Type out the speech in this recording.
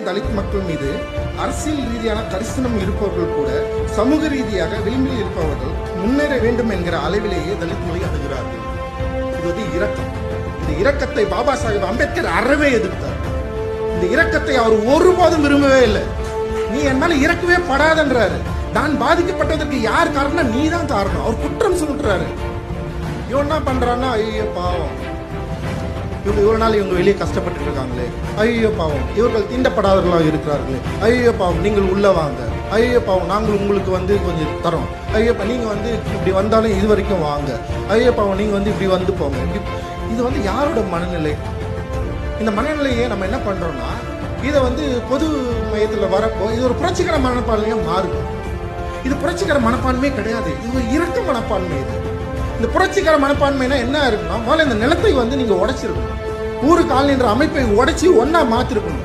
தலித் மக்கள் மீது அரசியல் ரீதியான கரிசனம் இருப்பவர்கள் கூட சமூக ரீதியாக விளிம்பில் இருப்பவர்கள் முன்னேற வேண்டும் என்கிற அளவிலேயே தலித்களை அணுகிறார்கள். இது வந்து இரக்கம். இந்த இரக்கத்தை பாபா சாஹேப் அம்பேத்கர் அறவே எதிர்த்தார். இந்த இரக்கத்தை அவர் ஒருபோதும் விரும்பவே இல்லை. நீ என் மேல இறக்கவே படாதன்றாரு. நான் பாதிக்கப்பட்டதற்கு யார் காரணம்? நீ தான் காரணம். அவர் குற்றம் சொல்றாரு. இவன் என்ன பண்றான்னா, ஐயோ பாவம், இவங்க இவ்வளவு நாள் இவங்க வெளியே கஷ்டப்பட்டு இருக்காங்களே, ஐயோ பாவம், இவர்கள் தீண்டப்படாதவர்களாக இருக்கிறார்களே, ஐயோ பாவம், நீங்கள் உள்ள வாங்க, ஐயோ பாவம், நாங்கள் உங்களுக்கு வந்து கொஞ்சம் தரோம், ஐயோ நீங்க வந்து இப்படி வந்தாலும் இது வரைக்கும் வாங்க, ஐயோ பாவம், நீங்க வந்து இப்படி வந்து போங்க. இது வந்து யாரோட மனநிலை? இந்த மனநிலையை நம்ம என்ன பண்றோம்னா, இதை வந்து பொது மையத்தில் வரப்போ இது ஒரு புரட்சிகர மனப்பான்மையா மாறுது. இது புரட்சிகர மனப்பான்மையே கிடையாது. இது ஒரு இரக்க மனப்பான்மை. இது இந்த புரட்சிகர மனப்பான்மைனா என்ன இருக்குன்னா, முதல்ல இந்த நிலத்தை வந்து நீங்க உடைச்சிருக்கணும். ஊரு காலனின்ற அமைப்பை உடைச்சி ஒன்னா மாத்திருக்கணும்.